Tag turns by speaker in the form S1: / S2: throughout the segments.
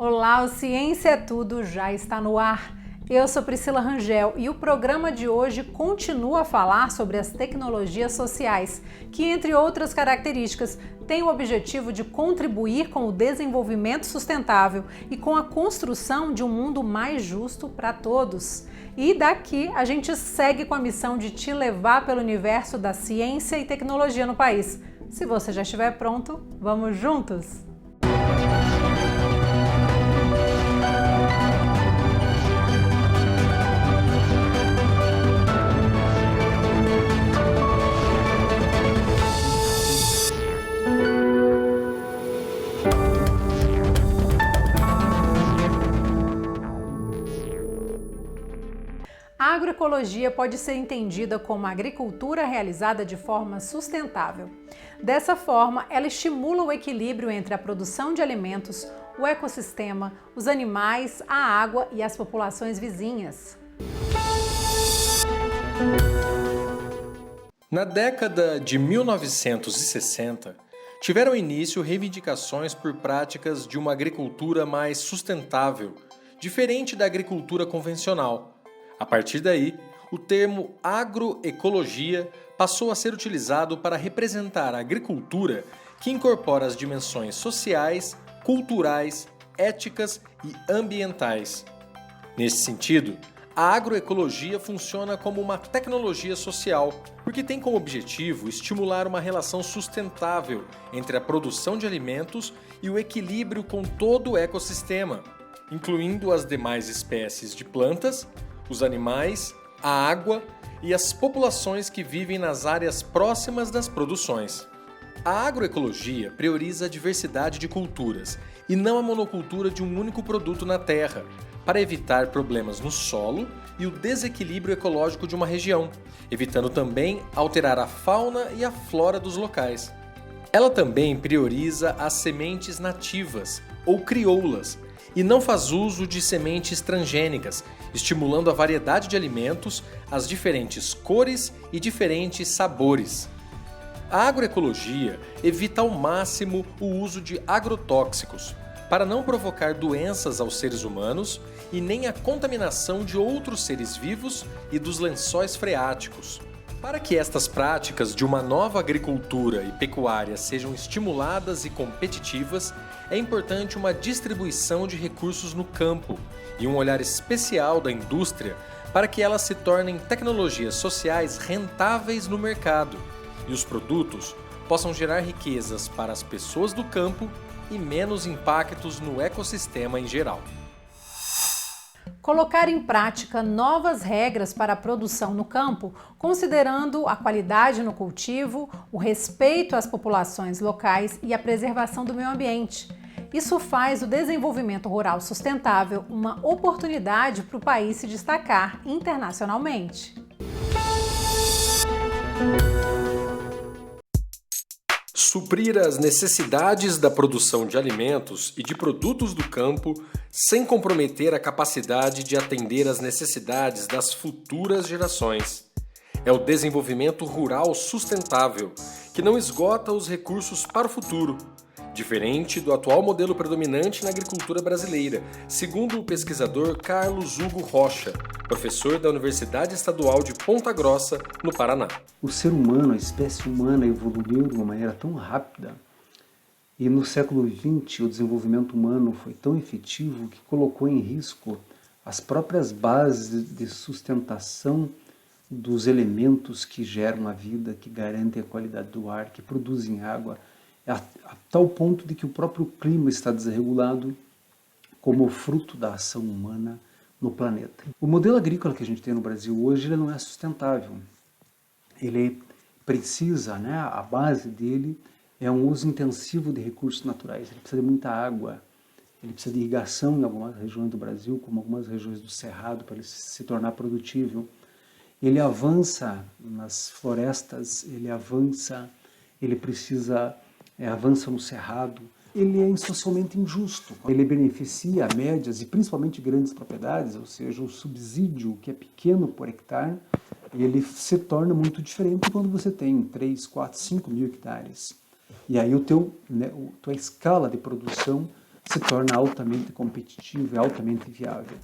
S1: Olá, o Ciência é Tudo já está no ar. Eu sou Priscila Rangel e o programa de hoje continua a falar sobre as tecnologias sociais, que, entre outras características, têm o objetivo de contribuir com o desenvolvimento sustentável e com a construção de um mundo mais justo para todos. E daqui a gente segue com a missão de te levar pelo universo da ciência e tecnologia no país. Se você já estiver pronto, vamos juntos? A agroecologia pode ser entendida como a agricultura realizada de forma sustentável. Dessa forma, ela estimula o equilíbrio entre a produção de alimentos, o ecossistema, os animais, a água e as populações vizinhas.
S2: Na década de 1960, tiveram início reivindicações por práticas de uma agricultura mais sustentável, diferente da agricultura convencional. A partir daí, o termo agroecologia passou a ser utilizado para representar a agricultura que incorpora as dimensões sociais, culturais, éticas e ambientais. Nesse sentido, a agroecologia funciona como uma tecnologia social, porque tem como objetivo estimular uma relação sustentável entre a produção de alimentos e o equilíbrio com todo o ecossistema, incluindo as demais espécies de plantas, os animais, a água e as populações que vivem nas áreas próximas das produções. A agroecologia prioriza a diversidade de culturas e não a monocultura de um único produto na terra, para evitar problemas no solo e o desequilíbrio ecológico de uma região, evitando também alterar a fauna e a flora dos locais. Ela também prioriza as sementes nativas ou crioulas e não faz uso de sementes transgênicas, estimulando a variedade de alimentos, as diferentes cores e diferentes sabores. A agroecologia evita ao máximo o uso de agrotóxicos, para não provocar doenças aos seres humanos e nem a contaminação de outros seres vivos e dos lençóis freáticos. Para que estas práticas de uma nova agricultura e pecuária sejam estimuladas e competitivas, é importante uma distribuição de recursos no campo e um olhar especial da indústria para que elas se tornem tecnologias sociais rentáveis no mercado e os produtos possam gerar riquezas para as pessoas do campo e menos impactos no ecossistema em geral.
S1: Colocar em prática novas regras para a produção no campo, considerando a qualidade no cultivo, o respeito às populações locais e a preservação do meio ambiente. Isso faz o desenvolvimento rural sustentável uma oportunidade para o país se destacar internacionalmente.
S2: Suprir as necessidades da produção de alimentos e de produtos do campo sem comprometer a capacidade de atender às necessidades das futuras gerações. É o desenvolvimento rural sustentável, que não esgota os recursos para o futuro, diferente do atual modelo predominante na agricultura brasileira, segundo o pesquisador Carlos Hugo Rocha, professor da Universidade Estadual de Ponta Grossa, no Paraná.
S3: O ser humano, a espécie humana, evoluiu de uma maneira tão rápida e no século XX o desenvolvimento humano foi tão efetivo que colocou em risco as próprias bases de sustentação dos elementos que geram a vida, que garantem a qualidade do ar, que produzem água, a tal ponto de que o próprio clima está desregulado como fruto da ação humana no planeta. O modelo agrícola que a gente tem no Brasil hoje ele não é sustentável. Ele precisa, a base dele é um uso intensivo de recursos naturais. Ele precisa de muita água, ele precisa de irrigação em algumas regiões do Brasil, como algumas regiões do Cerrado, para ele se tornar produtível. Ele avança nas florestas, ele precisa avança no cerrado. Ele é socialmente injusto. Ele beneficia médias e principalmente grandes propriedades, ou seja, o subsídio que é pequeno por hectare, ele se torna muito diferente quando você tem 3, 4, 5 mil hectares. E aí tua escala de produção se torna altamente competitivo e altamente viável.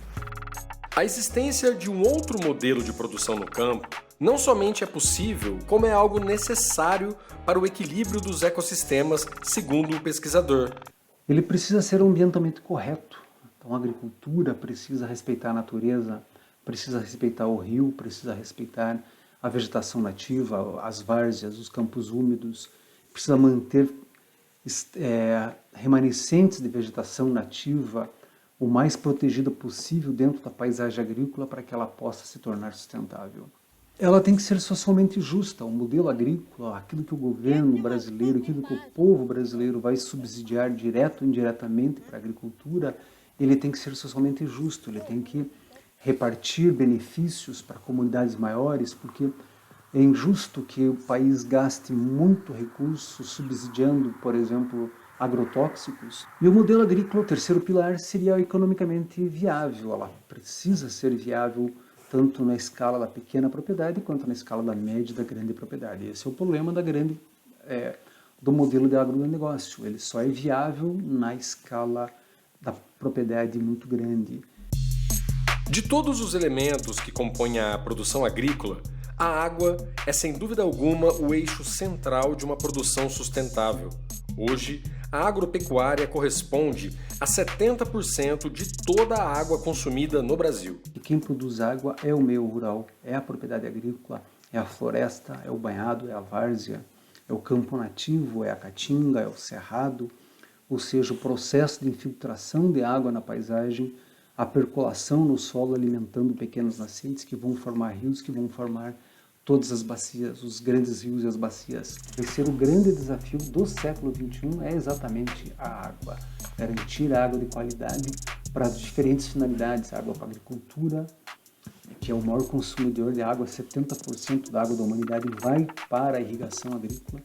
S2: A existência de um outro modelo de produção no campo não somente é possível, como é algo necessário para o equilíbrio dos ecossistemas, segundo o pesquisador.
S3: Ele precisa ser ambientalmente correto. Então a agricultura precisa respeitar a natureza, precisa respeitar o rio, precisa respeitar a vegetação nativa, as várzeas, os campos úmidos, precisa manter remanescentes de vegetação nativa o mais protegida possível dentro da paisagem agrícola para que ela possa se tornar sustentável. Ela tem que ser socialmente justa. O modelo agrícola, aquilo que o governo brasileiro, aquilo que o povo brasileiro vai subsidiar direto ou indiretamente para a agricultura, ele tem que ser socialmente justo, ele tem que repartir benefícios para comunidades maiores, porque é injusto que o país gaste muito recurso subsidiando, por exemplo, agrotóxicos. E o modelo agrícola, o terceiro pilar, seria economicamente viável. Ela precisa ser viável tanto na escala da pequena propriedade quanto na escala da média e da grande propriedade. Esse é o problema do modelo de agronegócio. Ele só é viável na escala da propriedade muito grande.
S2: De todos os elementos que compõem a produção agrícola, a água é sem dúvida alguma o eixo central de uma produção sustentável. Hoje, a agropecuária corresponde a 70% de toda a água consumida no Brasil.
S3: E quem produz água é o meio rural, é a propriedade agrícola, é a floresta, é o banhado, é a várzea, é o campo nativo, é a caatinga, é o cerrado, ou seja, o processo de infiltração de água na paisagem, a percolação no solo alimentando pequenas nascentes que vão formar rios, que vão formar todas as bacias, os grandes rios e as bacias. Esse é o grande desafio do século XXI, é exatamente a água. Garantir água de qualidade para as diferentes finalidades. Água para a agricultura, que é o maior consumidor de água, 70% da água da humanidade vai para a irrigação agrícola.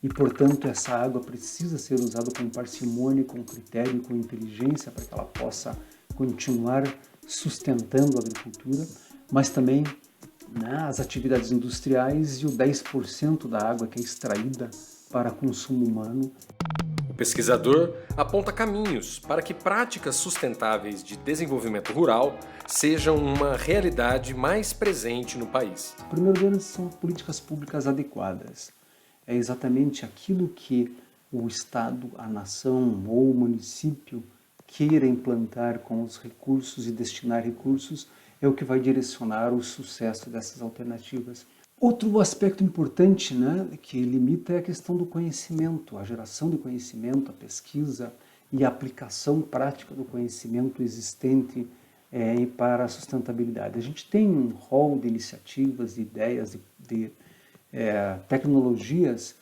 S3: E, portanto, essa água precisa ser usada com parcimônia, com critério, com inteligência, para que ela possa continuar sustentando a agricultura, mas também as atividades industriais e o 10% da água que é extraída para consumo humano.
S2: O pesquisador aponta caminhos para que práticas sustentáveis de desenvolvimento rural sejam uma realidade mais presente no país.
S3: O primeiro deles são políticas públicas adequadas. É exatamente aquilo que o Estado, a nação ou o município queira implantar com os recursos e destinar recursos é o que vai direcionar o sucesso dessas alternativas. Outro aspecto importante, que limita é a questão do conhecimento, a geração de conhecimento, a pesquisa e a aplicação prática do conhecimento existente para a sustentabilidade. A gente tem um rol de iniciativas, de ideias, de tecnologias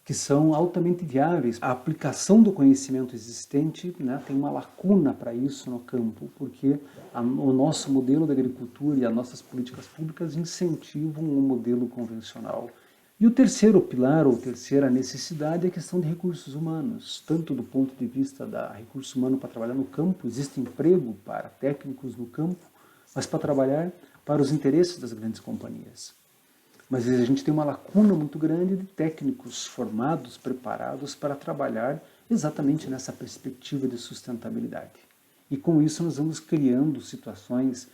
S3: que são altamente viáveis. A aplicação do conhecimento existente tem uma lacuna para isso no campo, porque o nosso modelo de agricultura e as nossas políticas públicas incentivam o modelo convencional. E o terceiro pilar, ou terceira necessidade, é a questão de recursos humanos. Tanto do ponto de vista da recurso humano para trabalhar no campo, existe emprego para técnicos no campo, mas para trabalhar para os interesses das grandes companhias. Mas a gente tem uma lacuna muito grande de técnicos formados, preparados para trabalhar exatamente nessa perspectiva de sustentabilidade. E com isso nós vamos criando situações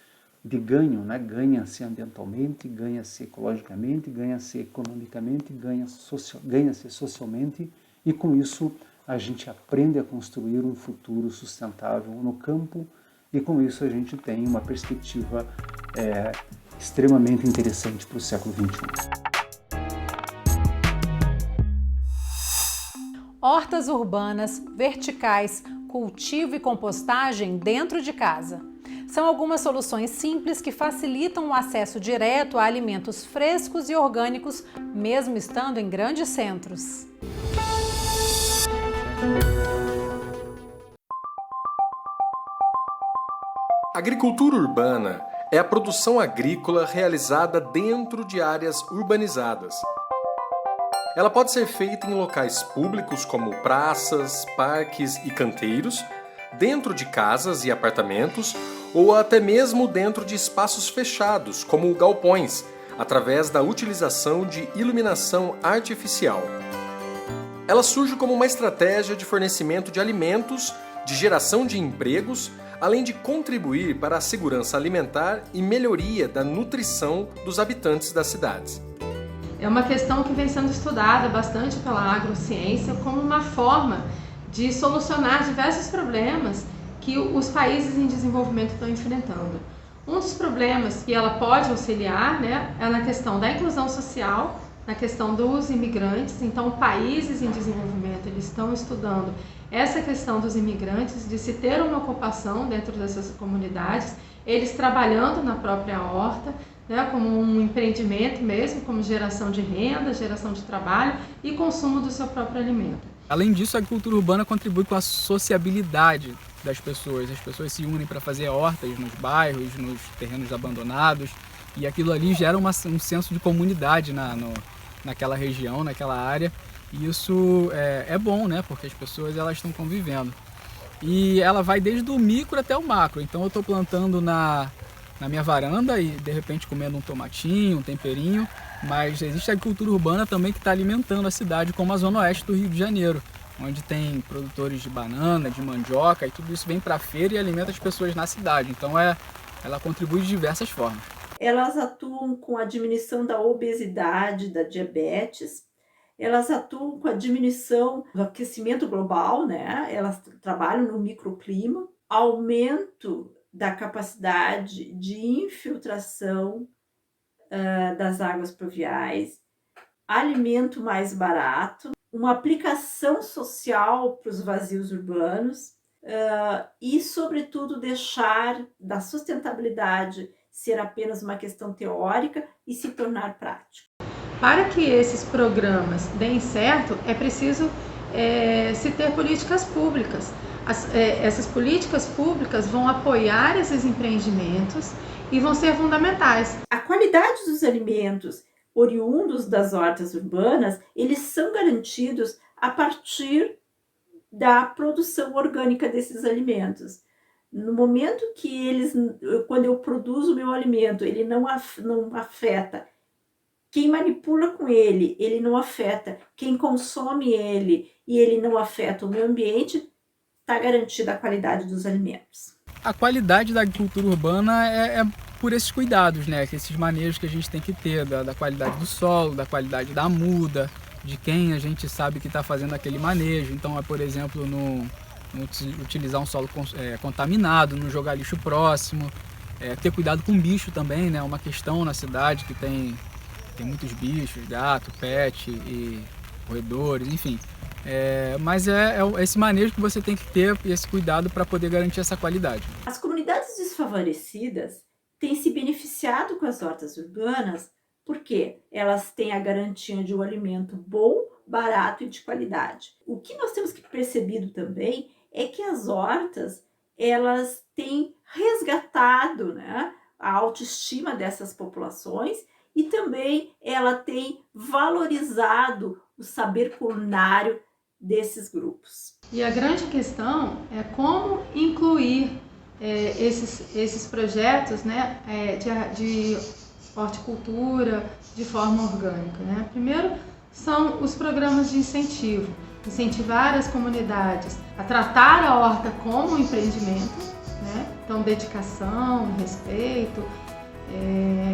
S3: de ganho, ganha-se ambientalmente, ganha-se ecologicamente, ganha-se economicamente, ganha-se socialmente, e com isso a gente aprende a construir um futuro sustentável no campo, e com isso a gente tem uma perspectiva extremamente interessante para o século XXI.
S1: Hortas urbanas, verticais, cultivo e compostagem dentro de casa. São algumas soluções simples que facilitam o acesso direto a alimentos frescos e orgânicos, mesmo estando em grandes centros.
S2: Agricultura urbana é a produção agrícola realizada dentro de áreas urbanizadas. Ela pode ser feita em locais públicos como praças, parques e canteiros, dentro de casas e apartamentos, ou até mesmo dentro de espaços fechados, como galpões, através da utilização de iluminação artificial. Ela surge como uma estratégia de fornecimento de alimentos de geração de empregos, além de contribuir para a segurança alimentar e melhoria da nutrição dos habitantes das cidades.
S4: É uma questão que vem sendo estudada bastante pela agrociência como uma forma de solucionar diversos problemas que os países em desenvolvimento estão enfrentando. Um dos problemas que ela pode auxiliar, é na questão da inclusão social, na questão dos imigrantes. Então, países em desenvolvimento eles estão estudando essa questão dos imigrantes, de se ter uma ocupação dentro dessas comunidades, eles trabalhando na própria horta, como um empreendimento mesmo, como geração de renda, geração de trabalho e consumo do seu próprio alimento.
S5: Além disso, a agricultura urbana contribui com a sociabilidade das pessoas. As pessoas se unem para fazer hortas nos bairros, nos terrenos abandonados, e aquilo ali gera um senso de comunidade naquela região, naquela área. E isso é bom, porque as pessoas elas estão convivendo. E ela vai desde o micro até o macro. Então eu estou plantando na minha varanda e de repente comendo um tomatinho, um temperinho, mas existe a agricultura urbana também que está alimentando a cidade, como a zona oeste do Rio de Janeiro, onde tem produtores de banana, de mandioca, e tudo isso vem para a feira e alimenta as pessoas na cidade. Então ela contribui de diversas formas.
S6: Elas atuam com a diminuição da obesidade, da diabetes, elas atuam com a diminuição do aquecimento global, Elas trabalham no microclima, aumento da capacidade de infiltração das águas pluviais, alimento mais barato, uma aplicação social para os vazios urbanos e, sobretudo, deixar da sustentabilidade ser apenas uma questão teórica e se tornar prática.
S4: Para que esses programas deem certo, é preciso se ter políticas públicas. Essas políticas públicas vão apoiar esses empreendimentos e vão ser fundamentais.
S6: A qualidade dos alimentos oriundos das hortas urbanas, eles são garantidos a partir da produção orgânica desses alimentos. No momento que quando eu produzo o meu alimento, ele não afeta quem manipula com ele, ele não afeta quem consome ele e ele não afeta o meio ambiente, está garantida a qualidade dos alimentos.
S5: A qualidade da agricultura urbana é por esses cuidados, esses manejos que a gente tem que ter, da qualidade do solo, da qualidade da muda, de quem a gente sabe que está fazendo aquele manejo. Então, por exemplo, não utilizar um solo contaminado, não jogar lixo próximo, ter cuidado com bicho também, uma questão na cidade que tem muitos bichos, gato, pet e roedores, enfim. Mas é esse manejo que você tem que ter e esse cuidado para poder garantir essa qualidade.
S6: As comunidades desfavorecidas têm se beneficiado com as hortas urbanas porque elas têm a garantia de um alimento bom, barato e de qualidade. O que nós temos percebido também é que as hortas elas têm resgatado a autoestima dessas populações e também ela tem valorizado o saber culinário desses grupos.
S4: E a grande questão é como incluir esses projetos de horticultura de forma orgânica. Primeiro são os programas de incentivo, incentivar as comunidades a tratar a horta como um empreendimento, então dedicação, respeito,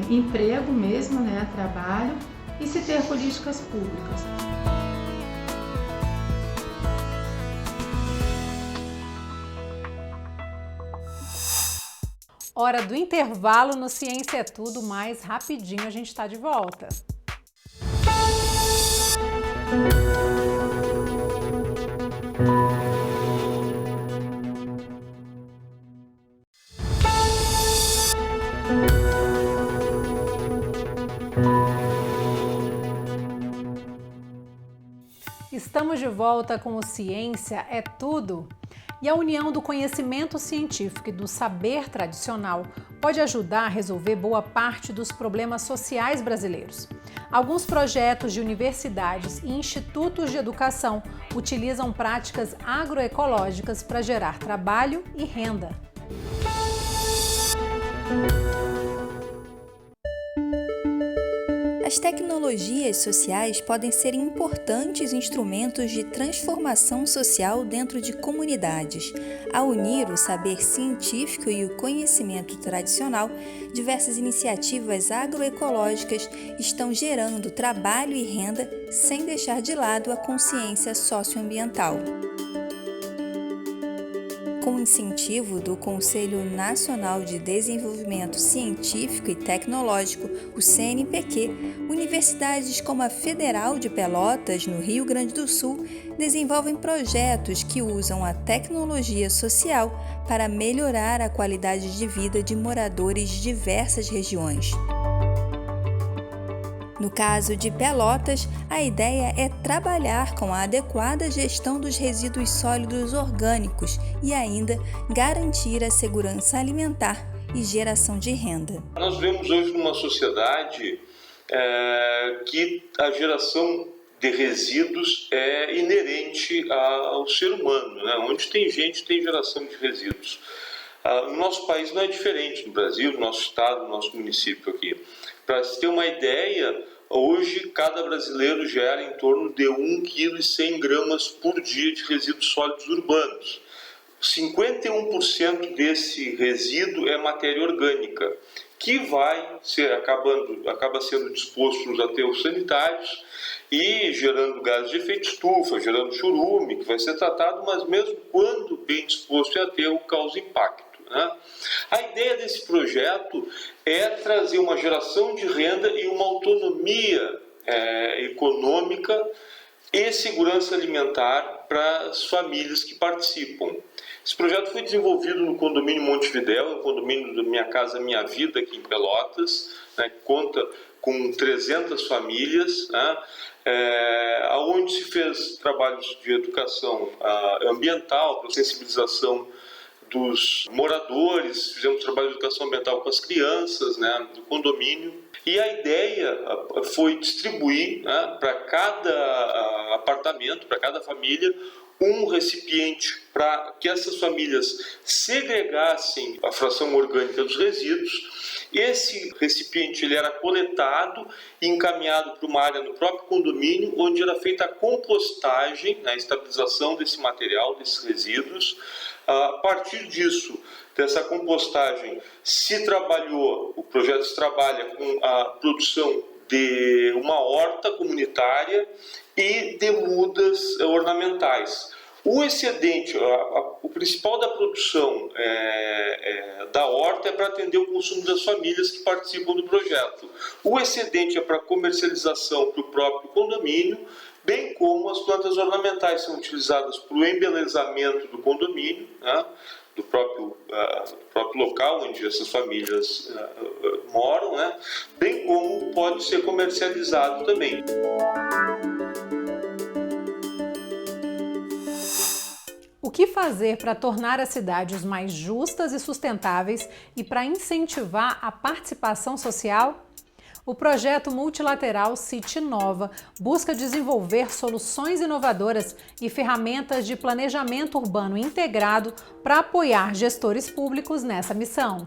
S4: emprego mesmo, trabalho, e se ter políticas públicas.
S1: Hora do intervalo no Ciência é Tudo, mais rapidinho a gente está de volta. Estamos de volta com o Ciência é Tudo. E a união do conhecimento científico e do saber tradicional pode ajudar a resolver boa parte dos problemas sociais brasileiros. Alguns projetos de universidades e institutos de educação utilizam práticas agroecológicas para gerar trabalho e renda.
S7: As tecnologias sociais podem ser importantes instrumentos de transformação social dentro de comunidades. Ao unir o saber científico e o conhecimento tradicional, diversas iniciativas agroecológicas estão gerando trabalho e renda sem deixar de lado a consciência socioambiental. Com o incentivo do Conselho Nacional de Desenvolvimento Científico e Tecnológico, o CNPq, universidades como a Federal de Pelotas, no Rio Grande do Sul, desenvolvem projetos que usam a tecnologia social para melhorar a qualidade de vida de moradores de diversas regiões. No caso de Pelotas, a ideia é trabalhar com a adequada gestão dos resíduos sólidos orgânicos e ainda garantir a segurança alimentar e geração de renda.
S8: Nós vivemos hoje numa sociedade que a geração de resíduos é inerente ao ser humano, né? Onde tem gente, tem geração de resíduos. No nosso país não é diferente, no Brasil, no nosso estado, no nosso município aqui. Para se ter uma ideia, hoje cada brasileiro gera em torno de 1,1 kg por dia de resíduos sólidos urbanos. 51% desse resíduo é matéria orgânica, que acaba sendo disposto nos aterros sanitários e gerando gases de efeito estufa, gerando churume, que vai ser tratado, mas mesmo quando bem disposto em aterro, causa impacto. A ideia desse projeto é trazer uma geração de renda e uma autonomia econômica e segurança alimentar para as famílias que participam. Esse projeto foi desenvolvido no condomínio Montevidéu, no condomínio do Minha Casa Minha Vida, aqui em Pelotas, né, que conta com 300 famílias, né, onde se fez trabalhos de educação ambiental, para sensibilização dos moradores, fizemos trabalho de educação ambiental com as crianças, né, do condomínio. E a ideia foi distribuir, né, para cada apartamento, para cada família, um recipiente para que essas famílias segregassem a fração orgânica dos resíduos. Esse recipiente ele era coletado e encaminhado para uma área no próprio condomínio, onde era feita a compostagem, a estabilização desse material, desses resíduos. A partir disso, dessa compostagem, o projeto se trabalha com a produção de uma horta comunitária e de mudas ornamentais. O excedente, o principal da produção da horta é para atender o consumo das famílias que participam do projeto. O excedente é para comercialização para o próprio condomínio, bem como as plantas ornamentais são utilizadas para o embelezamento do condomínio, né, do próprio local onde essas famílias moram, né, bem como pode ser comercializado também.
S1: O que fazer para tornar as cidades mais justas e sustentáveis e para incentivar a participação social? O projeto multilateral City Nova busca desenvolver soluções inovadoras e ferramentas de planejamento urbano integrado para apoiar gestores públicos nessa missão.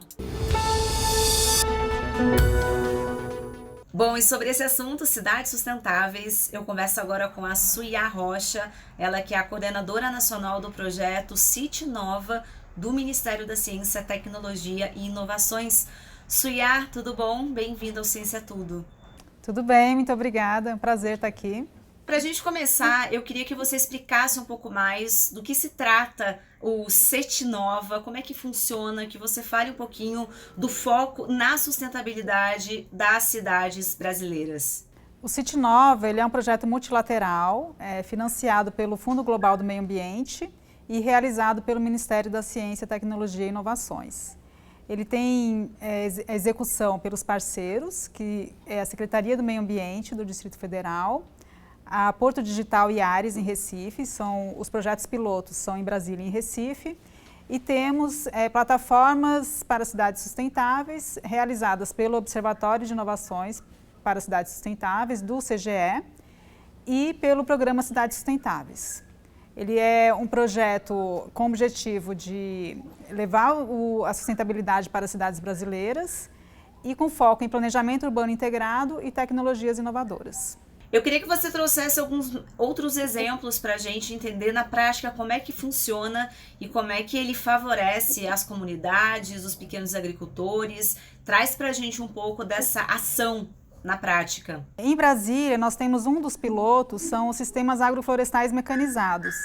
S9: Bom, e sobre esse assunto, cidades sustentáveis, eu converso agora com a Suyá Rocha, ela que é a coordenadora nacional do projeto City Nova do Ministério da Ciência, Tecnologia e Inovações. Suyá, tudo bom? Bem-vindo ao Ciência Tudo.
S10: Tudo bem, muito obrigada. É um prazer estar aqui.
S9: Para a gente começar, eu queria que você explicasse um pouco mais do que se trata o City Nova, como é que funciona, que você fale um pouquinho do foco na sustentabilidade das cidades brasileiras.
S10: O City Nova ele é um projeto multilateral, financiado pelo Fundo Global do Meio Ambiente e realizado pelo Ministério da Ciência, Tecnologia e Inovações. Ele tem execução pelos parceiros, que é a Secretaria do Meio Ambiente do Distrito Federal, a Porto Digital e Ares em Recife, os projetos pilotos são em Brasília e em Recife, e temos plataformas para cidades sustentáveis realizadas pelo Observatório de Inovações para Cidades Sustentáveis, do CGE, e pelo Programa Cidades Sustentáveis. Ele é um projeto com o objetivo de levar a sustentabilidade para as cidades brasileiras e com foco em planejamento urbano integrado e tecnologias inovadoras.
S9: Eu queria que você trouxesse alguns outros exemplos para a gente entender na prática como é que funciona e como é que ele favorece as comunidades, os pequenos agricultores. Traz para a gente um pouco dessa ação na prática.
S10: Em Brasília, nós temos um dos pilotos, são os sistemas agroflorestais mecanizados.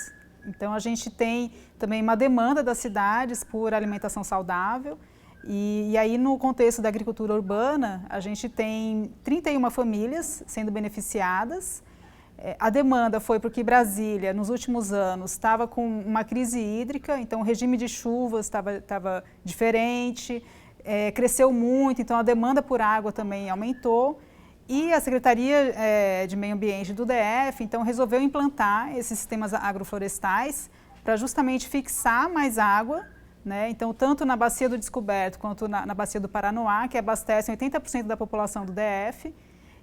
S10: Então, a gente tem também uma demanda das cidades por alimentação saudável. E aí, no contexto da agricultura urbana, a gente tem 31 famílias sendo beneficiadas. A demanda foi porque Brasília, nos últimos anos, estava com uma crise hídrica, então o regime de chuvas estava diferente, cresceu muito, então a demanda por água também aumentou. E a Secretaria de Meio Ambiente do DF, então, resolveu implantar esses sistemas agroflorestais para justamente fixar mais água, né? Então, tanto na Bacia do Descoberto quanto na Bacia do Paranoá, que abastecem 80% da população do DF.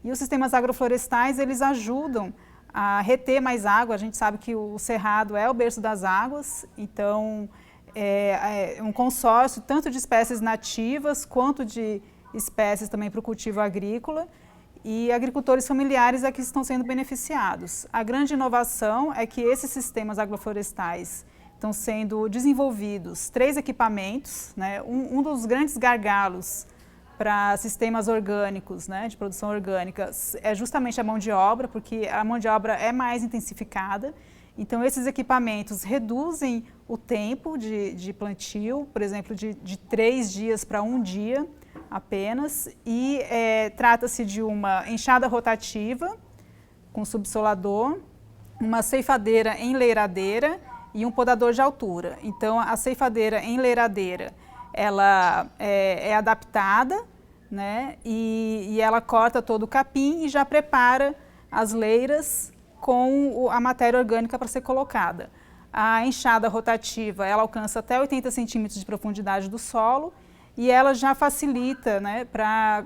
S10: E os sistemas agroflorestais, eles ajudam a reter mais água. A gente sabe que o Cerrado é o berço das águas, então é um consórcio tanto de espécies nativas quanto de espécies também para o cultivo agrícola. E agricultores familiares é que estão sendo beneficiados. A grande inovação é que esses sistemas agroflorestais estão sendo desenvolvidos 3 equipamentos, né? Um dos grandes gargalos para sistemas orgânicos, né, de produção orgânica, é justamente a mão de obra, porque a mão de obra é mais intensificada. Então, esses equipamentos reduzem o tempo de plantio, por exemplo, de 3 dias para 1 dia apenas, e trata-se de uma enxada rotativa com subsolador, uma ceifadeira enleiradeira e um podador de altura. Então, a ceifadeira enleiradeira, ela é adaptada, né, e ela corta todo o capim e já prepara as leiras com a matéria orgânica para ser colocada. A enxada rotativa, ela alcança até 80 centímetros de profundidade do solo e ela já facilita, né, para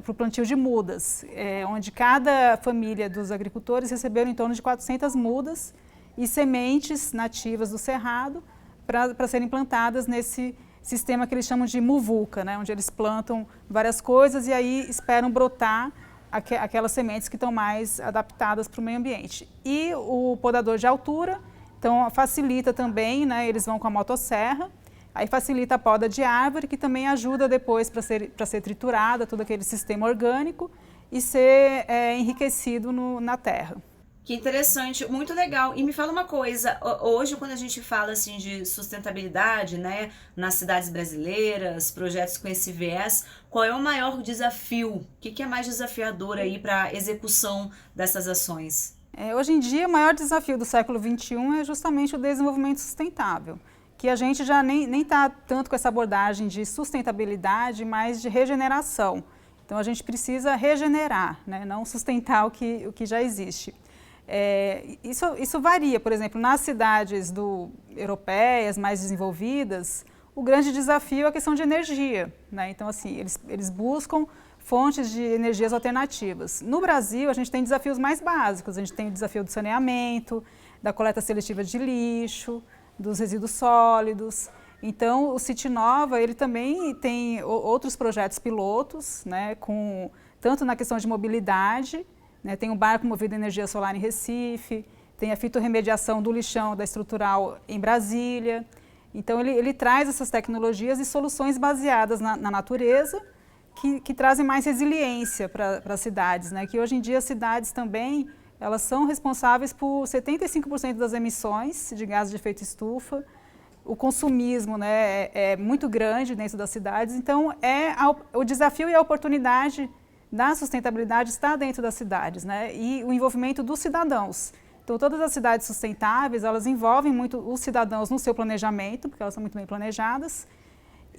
S10: o plantio de mudas, onde cada família dos agricultores receberam em torno de 400 mudas e sementes nativas do Cerrado para serem plantadas nesse sistema que eles chamam de muvuca, né, onde eles plantam várias coisas e aí esperam brotar aquelas sementes que estão mais adaptadas para o meio ambiente. E o podador de altura, então facilita também, né, eles vão com a motosserra, aí facilita a poda de árvore, que também ajuda depois para ser triturada, todo aquele sistema orgânico, e ser enriquecido na terra.
S9: Que interessante, muito legal. E me fala uma coisa, hoje quando a gente fala assim de sustentabilidade, né, nas cidades brasileiras, projetos com esse viés, qual é o maior desafio? O que é mais desafiador aí para a execução dessas ações?
S10: Hoje em dia, o maior desafio do século XXI é justamente o desenvolvimento sustentável, que a gente já nem está tanto com essa abordagem de sustentabilidade, mas de regeneração. Então, a gente precisa regenerar, né, não sustentar o que já existe. Isso varia, por exemplo, nas cidades europeias mais desenvolvidas, o grande desafio é a questão de energia, né? Então, assim, eles buscam fontes de energias alternativas. No Brasil, a gente tem desafios mais básicos, a gente tem o desafio do saneamento, da coleta seletiva de lixo, dos resíduos sólidos. Então, o City Nova, ele também tem outros projetos pilotos, né, tanto na questão de mobilidade, né, tem um barco movido a energia solar em Recife, tem a fitorremediação do lixão da estrutural em Brasília. Então, ele traz essas tecnologias e soluções baseadas na natureza que trazem mais resiliência para as cidades, né? Que hoje em dia as cidades também elas são responsáveis por 75% das emissões de gases de efeito estufa. O consumismo, né, é muito grande dentro das cidades. Então, o desafio e a oportunidade da sustentabilidade está dentro das cidades, né? E o envolvimento dos cidadãos. Então, todas as cidades sustentáveis, elas envolvem muito os cidadãos no seu planejamento, porque elas são muito bem planejadas.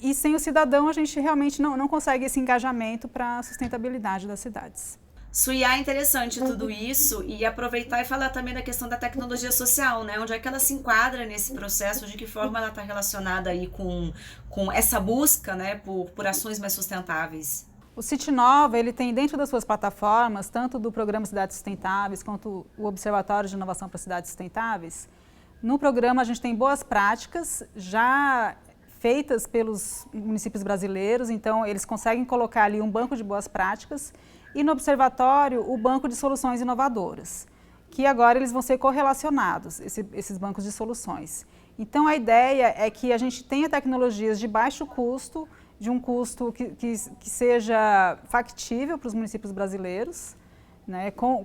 S10: E sem o cidadão, a gente realmente não consegue esse engajamento para a sustentabilidade das cidades.
S9: Suiá, é interessante tudo isso e aproveitar e falar também da questão da tecnologia social, né? Onde é que ela se enquadra nesse processo, de que forma ela está relacionada aí com essa busca, né, por ações mais sustentáveis?
S10: O City Nova, ele tem dentro das suas plataformas, tanto do Programa Cidades Sustentáveis, quanto o Observatório de Inovação para Cidades Sustentáveis. No programa, a gente tem boas práticas já feitas pelos municípios brasileiros, então eles conseguem colocar ali um banco de boas práticas e no observatório o banco de soluções inovadoras, que agora eles vão ser correlacionados, esses bancos de soluções. Então a ideia é que a gente tenha tecnologias de baixo custo, de um custo que seja factível para os municípios brasileiros, né, com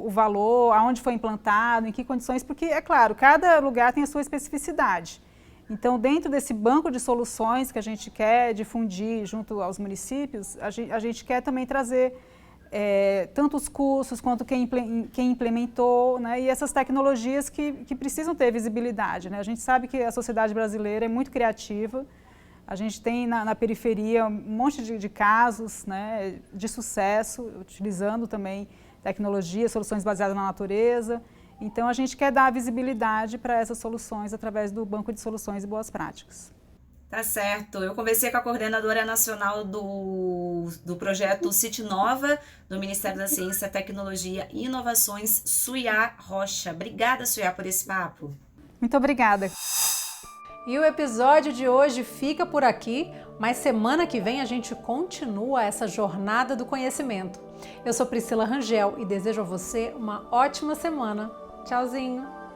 S10: o valor, aonde foi implantado, em que condições, porque, é claro, cada lugar tem a sua especificidade. Então, dentro desse banco de soluções que a gente quer difundir junto aos municípios, a gente quer também trazer tanto os cursos quanto quem implementou, né, e essas tecnologias que precisam ter visibilidade, né? A gente sabe que a sociedade brasileira é muito criativa, a gente tem na periferia um monte de casos, né, de sucesso, utilizando também tecnologia, soluções baseadas na natureza. Então, a gente quer dar visibilidade para essas soluções através do Banco de Soluções e Boas Práticas.
S9: Tá certo. Eu conversei com a coordenadora nacional do projeto CIT-Nova, do Ministério da Ciência, Tecnologia e Inovações, Suyá Rocha. Obrigada, Suyá, por esse papo.
S10: Muito obrigada.
S1: E o episódio de hoje fica por aqui, mas semana que vem a gente continua essa jornada do conhecimento. Eu sou Priscila Rangel e desejo a você uma ótima semana. Tchauzinho!